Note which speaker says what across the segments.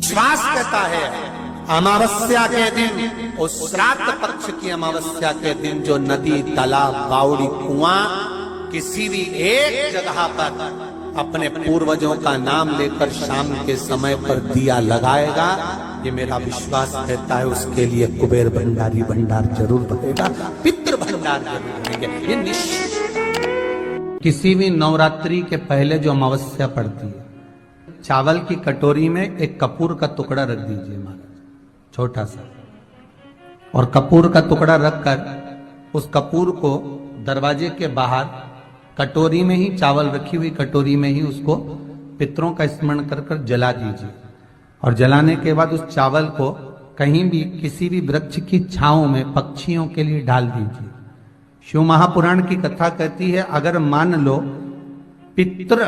Speaker 1: विश्वास कहता है अमावस्या के दिन, उस श्राद्ध पक्ष की अमावस्या के दिन जो नदी, तालाब, बावड़ी, कुआं किसी भी एक जगह पर अपने पूर्वजों का नाम लेकर शाम के समय पर दिया लगाएगा, ये मेरा विश्वास कहता है उसके लिए कुबेर भंडारी भंडार जरूर बनेगा, पितृ भंडार जरूर बनेंगे। ये निश्चित। किसी भी नवरात्रि के पहले जो अमावस्या पड़ती है, चावल की कटोरी में एक कपूर का टुकड़ा रख दीजिए महाराज, छोटा सा, और कपूर का टुकड़ा रखकर उस कपूर को दरवाजे के बाहर कटोरी में ही, चावल रखी हुई कटोरी में ही उसको पितरों का स्मरण कर कर जला दीजिए। और जलाने के बाद उस चावल को कहीं भी किसी भी वृक्ष की छांव में पक्षियों के लिए डाल दीजिए। शिव महापुराण की कथा कहती है, अगर मान लो पितर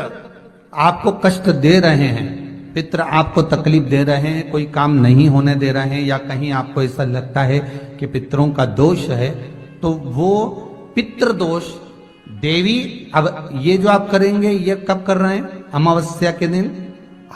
Speaker 1: आपको कष्ट दे रहे हैं, पितर आपको तकलीफ दे रहे हैं, कोई काम नहीं होने दे रहे हैं, या कहीं आपको ऐसा लगता है कि पितरों का दोष है, तो वो पितृ दोष देवी, अब ये जो आप करेंगे ये कब कर रहे हैं? अमावस्या के दिन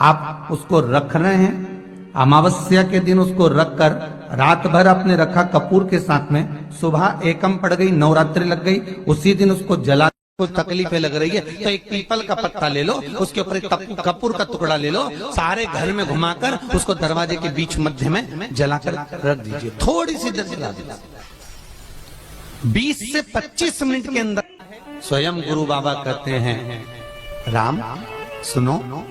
Speaker 1: आप उसको रख रहे हैं। अमावस्या के दिन उसको रखकर रात भर आपने रखा कपूर के साथ में, सुबह एकम पड़ गई, नवरात्रि लग गई, उसी दिन उसको जला, कुछ तकलीफें लग रही है तो एक पीपल का पत्ता ले लो, उसके ऊपर एक कपूर का टुकड़ा ले लो, सारे घर में घुमाकर उसको दरवाजे के बीच मध्य में जलाकर रख दीजिए। थोड़ी सी देर जला दीजिए, 20 से 25 मिनट के अंदर। स्वयं गुरु बाबा कहते हैं, राम सुनो,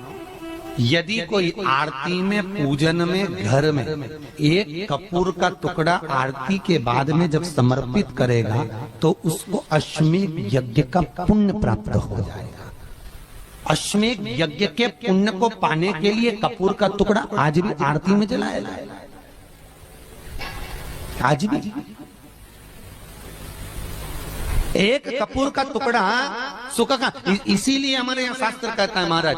Speaker 1: यदि कोई आरती में, पूजन में, घर में एक कपूर का टुकड़ा आरती के बाद में जब समर्पित करेगा तो उसको अश्वमेध यज्ञ का पुण्य प्राप्त हो जाएगा। अश्वमेध यज्ञ के पुण्य को पाने के लिए कपूर का टुकड़ा आज भी आरती में जलाया जाएगा, आज भी। एक कपूर का टुकड़ा सुखा का, इसीलिए हमारे यहाँ शास्त्र कहता है महाराज,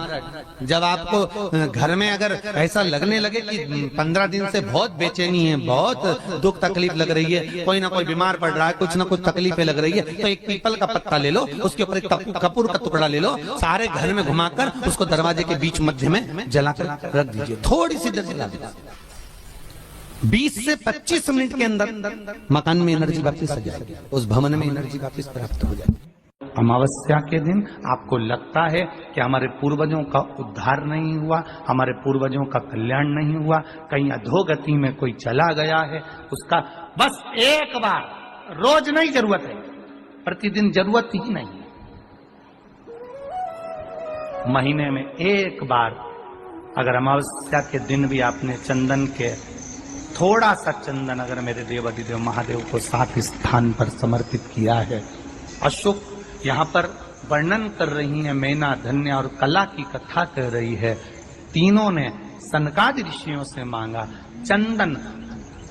Speaker 1: जब आपको घर में अगर ऐसा लगने लगे कि 15 दिन से बहुत बेचैनी है, बहुत दुख तकलीफ लग रही है, कोई ना कोई बीमार पड़ रहा है, कुछ ना कुछ तकलीफें लग रही है, तो एक पीपल का पत्ता ले लो, उसके ऊपर एक कपूर का टुकड़ा ले लो, सारे घर में घुमाकर उसको दरवाजे के बीच मध्य में जलाकर रख दीजिए। थोड़ी सी देर जला दीजिए, 20 से 25 मिनट के अंदर मकान में एनर्जी वापस आ जाएगी, उस भवन में एनर्जी वापस प्राप्त हो जाएगी। अमावस्या के दिन आपको लगता है कि हमारे पूर्वजों का उद्धार नहीं हुआ, हमारे पूर्वजों का कल्याण नहीं हुआ, कहीं अधोगति में कोई चला गया है, उसका बस एक बार, रोज नहीं जरूरत है, प्रतिदिन जरूरत ही नहीं है, महीने में एक बार अगर अमावस्या के दिन भी आपने चंदन के, थोड़ा सा चंदन अगर मेरे देवाधिदेव महादेव को 7 स्थान पर समर्पित किया है। अशोक यहाँ पर वर्णन कर रही है, मैना, धन्य और कला की कथा कर रही है। तीनों ने सनकादि ऋषियों से मांगा। चंदन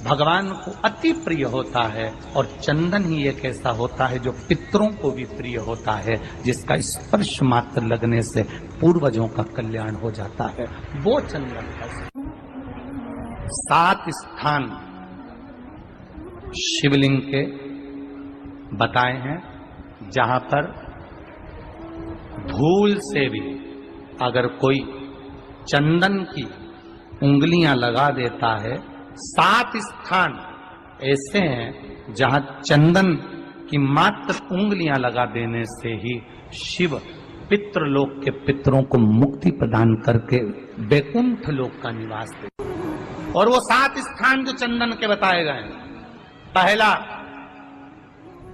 Speaker 1: भगवान को अति प्रिय होता है, और चंदन ही एक ऐसा होता है जो पितरों को भी प्रिय होता है, जिसका स्पर्श मात्र लगने से पूर्वजों का कल्याण हो जाता है। वो चंदन का 7 स्थान शिवलिंग के बताए हैं, जहां पर भूल से भी अगर कोई चंदन की उंगलियां लगा देता है, 7 स्थान ऐसे हैं जहां चंदन की मात्र उंगलियां लगा देने से ही शिव पितृलोक के पितरों को मुक्ति प्रदान करके वैकुंठ लोक का निवास देते। और वो 7 स्थान जो चंदन के बताए गए हैं, पहला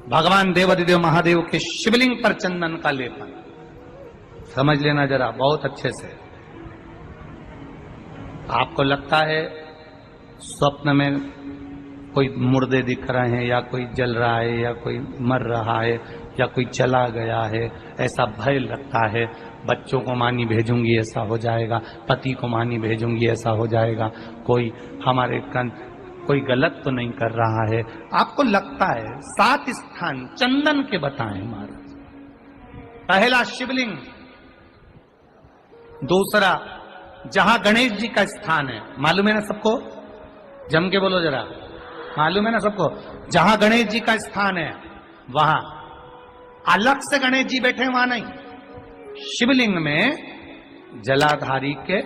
Speaker 1: भगवान देवाधिदेव महादेव के शिवलिंग पर चंदन का लेपन। समझ लेना जरा बहुत अच्छे से। आपको लगता है स्वप्न में कोई मुर्दे दिख रहे हैं, या कोई जल रहा है, या कोई मर रहा है, या कोई चला गया है, ऐसा भय लगता है। बच्चों को मानी भेजूंगी ऐसा हो जाएगा, पति को मानी भेजूंगी ऐसा हो जाएगा, कोई हमारे कोई गलत तो नहीं कर रहा है, आपको लगता है। 7 स्थान चंदन के बताएं महाराज। पहला शिवलिंग, दूसरा जहां गणेश जी का स्थान है, मालूम है ना सबको, जम के बोलो जरा, मालूम है ना सबको, जहां गणेश जी का स्थान है वहां अलग से गणेश जी बैठे, वहां नहीं। शिवलिंग में जलाधारी के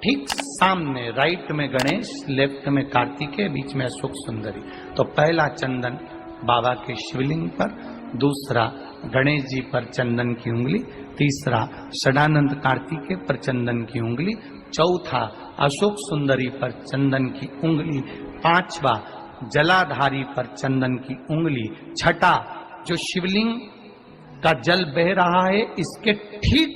Speaker 1: ठीक सामने राइट में गणेश, लेफ्ट में कार्तिकेय, बीच में अशोक सुंदरी। तो पहला चंदन बाबा के शिवलिंग पर, दूसरा गणेश जी पर चंदन की उंगली, तीसरा षडानंद कार्तिकेय पर चंदन की उंगली, चौथा अशोक सुंदरी पर चंदन की उंगली, पांचवा जलाधारी पर चंदन की उंगली, छठा जो शिवलिंग का जल बह रहा है इसके ठीक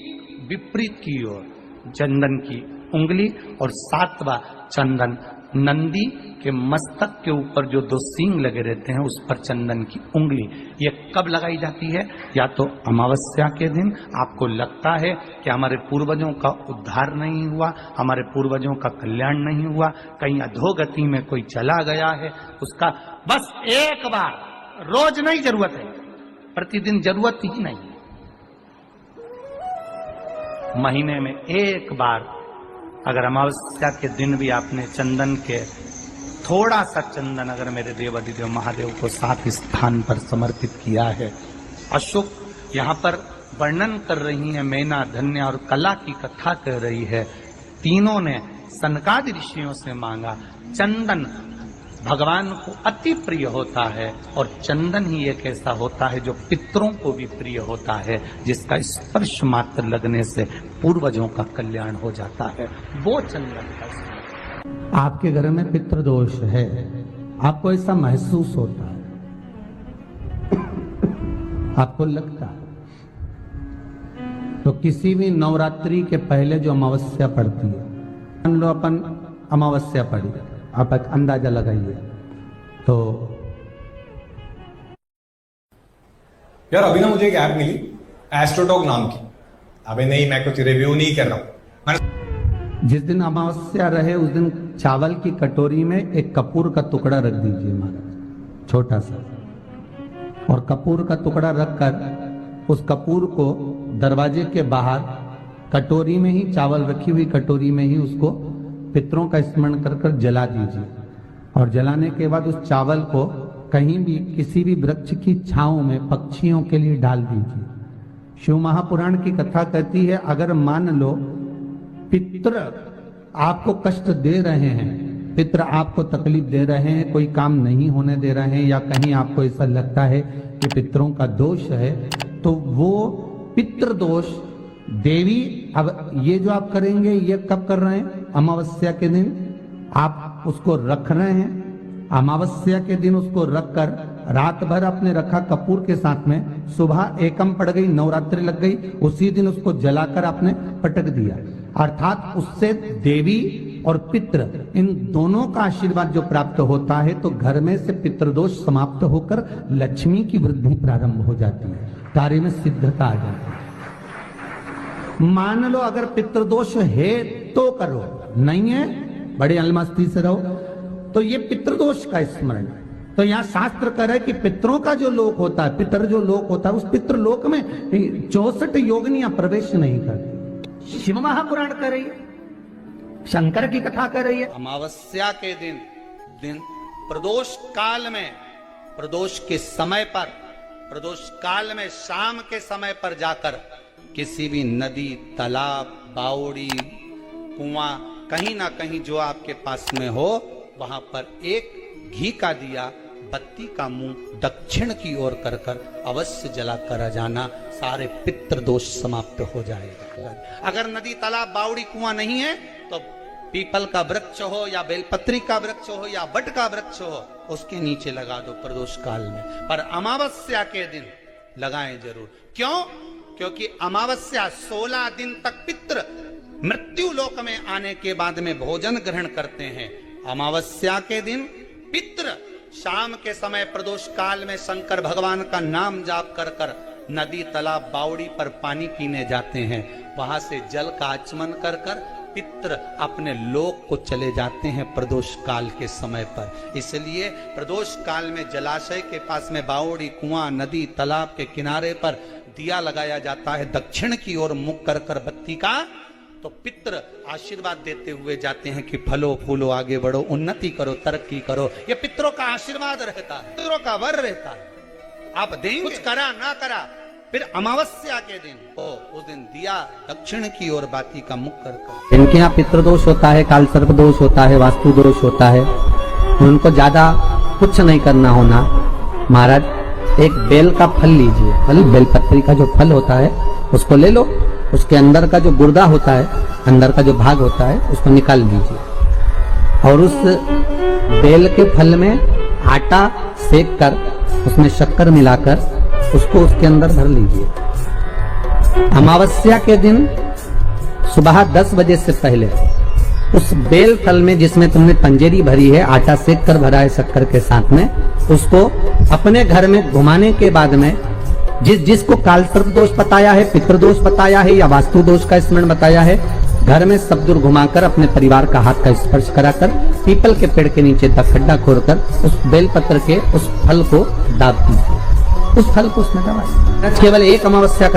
Speaker 1: विपरीत की ओर चंदन की उंगली, और सातवां चंदन नंदी के मस्तक के ऊपर जो दो सींग लगे रहते हैं उस पर चंदन की उंगली। ये कब लगाई जाती है? या तो अमावस्या के दिन आपको लगता है कि हमारे पूर्वजों का उद्धार नहीं हुआ, हमारे पूर्वजों का कल्याण नहीं हुआ, कहीं अधोगति में कोई चला गया है, उसका बस एक बार, रोज नहीं जरूरत है, प्रतिदिन जरूरत ही नहीं, महीने में एक बार अगर अमावस्या के दिन भी आपने चंदन के थोड़ा सा चंदन अगर मेरे देवाधिदेव महादेव को 7 स्थान पर समर्पित किया है। अशोक यहाँ पर वर्णन कर रही है, मैना, धन्य और कला की कथा कर रही है। तीनों ने सनकादि ऋषियों से मांगा। चंदन भगवान को अति प्रिय होता है और चंदन ही एक ऐसा होता है जो पितरों को भी प्रिय होता है, जिसका स्पर्श मात्र लगने से पूर्वजों का कल्याण हो जाता है, वो चंदन का।
Speaker 2: आपके घर में पितृदोष है, आपको ऐसा महसूस होता है, आपको लगता है, तो किसी भी नवरात्रि के पहले जो अमावस्या पड़ती है, मान लो अपन अमावस्या पड़ी, आप एक अंदाजा लगाइए तो।
Speaker 3: यार अभी ना मुझे एक ऐप मिली एस्ट्रोटॉक नाम की। अबे नहीं, मैं कुछ रिव्यू नहीं कर रहा हूं।
Speaker 2: जिस दिन अमावस्या रहे उस दिन चावल की कटोरी में एक कपूर का टुकड़ा रख दीजिए महाराज, छोटा सा, और कपूर का टुकड़ा रखकर उस कपूर को दरवाजे के बाहर कटोरी में ही, चावल रखी हुई कटोरी में ही उसको पितरों का स्मरण कर कर जला दीजिए। और जलाने के बाद उस चावल को कहीं भी किसी भी वृक्ष की छांव में पक्षियों के लिए डाल दीजिए। शिव महापुराण की कथा कहती है, अगर मान लो पितृ आपको कष्ट दे रहे हैं, पितृ आपको तकलीफ दे रहे हैं, कोई काम नहीं होने दे रहे हैं, या कहीं आपको ऐसा लगता है कि पितरों का दोष है, तो वो पितृ दोष देवी, अब ये जो आप करेंगे ये कब कर रहे हैं? अमावस्या के दिन आप उसको रख रहे हैं। अमावस्या के दिन उसको रखकर रात भर आपने रखा कपूर के साथ में, सुबह एकम पड़ गई, नवरात्रि लग गई, उसी दिन उसको जलाकर आपने पटक दिया। अर्थात उससे देवी और पितृ इन दोनों का आशीर्वाद जो प्राप्त होता है, तो घर में से पितृदोष समाप्त होकर लक्ष्मी की वृद्धि प्रारंभ हो जाती है, कार्य में सिद्धता आ जाती है। मान लो अगर पितृदोष है तो करो, नहीं है बड़ी अलमस्ती से रहो, तो ये पितृदोष का स्मरण। तो यहाँ शास्त्र कह रहा है कि पितरों का जो लोक होता है, पितर जो लोक होता है, उस पितृ लोक में 64 योगिनियां प्रवेश नहीं करती। शिव महापुराण कर रही है, शंकर की कथा कर रही है।
Speaker 1: अमावस्या के दिन प्रदोष काल में, प्रदोष के समय पर, प्रदोष काल में शाम के समय पर जाकर किसी भी नदी, तालाब, बावड़ी, कुआं, कहीं ना कहीं जो आपके पास में हो, वहां पर एक घी का दिया, बत्ती का मुंह दक्षिण की ओर कर कर अवश्य जला कर जाना, सारे पितृ दोष समाप्त हो जाएगा। अगर नदी, तालाब, बावड़ी, कुआं नहीं है तो पीपल का वृक्ष हो या बेलपत्री का वृक्ष हो या बट का वृक्ष हो, उसके नीचे लगा दो प्रदोष काल में। पर अमावस्या के दिन लगाएं जरूर। क्यों? क्योंकि अमावस्या 16 दिन तक पितृ मृत्यु लोक में आने के बाद में भोजन ग्रहण करते हैं। अमावस्या के दिन पितृ शाम के समय प्रदोष काल में शंकर भगवान का नाम जाप कर कर नदी, तालाब, बावड़ी पर पानी पीने जाते हैं। वहां से जल का आचमन कर कर पितृ अपने लोक को चले जाते हैं प्रदोष काल के समय पर। इसलिए प्रदोष काल में जलाशय के पास में बावड़ी, कुआं, नदी, तालाब के किनारे पर दिया लगाया जाता है दक्षिण की ओर मुख कर कर बत्ती का, तो पितृ आशीर्वाद देते हुए जाते हैं कि फलो फूलो, आगे बढ़ो, उन्नति करो, तरक्की करो। ये पितरों का आशीर्वाद रहता है, पितरों का वर रहता है। आप देंगे, कुछ करा ना करा, फिर अमावस्या के दिन उस दिन दिया दक्षिण की ओर बाती का मुख कर
Speaker 2: इनके यहाँ पितृदोष होता है, काल सर्प दोष होता है, वास्तु दोष होता है, उनको ज्यादा कुछ नहीं करना होना। महाराज एक बेल का फल लीजिए, फल बेलपत्री का जो फल होता है उसको ले लो, उसके अंदर का जो गुर्दा होता है, अंदर का जो भाग होता है उसको निकाल दीजिए और उस बेल के फल में आटा सेक कर उसमें शक्कर मिलाकर उसको उसके अंदर भर लीजिए। अमावस्या के दिन सुबह 10 बजे से पहले उस बेल फल में जिसमें तुमने पंजेरी भरी है, आटा सेक कर भरा है शक्कर के साथ में, उसको अपने घर में घुमाने के बाद में जिसको काल सर्प दोष बताया है, पितृदोष बताया है या वास्तु दोष का स्मरण बताया है, घर में सब दूर घुमाकर अपने परिवार का हाथ का स्पर्श कराकर पीपल के पेड़ के नीचे खड्डा खोदकर उस बेलपत्र के उस फल को दाब दीजिए, उस फल को उसमें दबाइए। केवल एक अमावस्या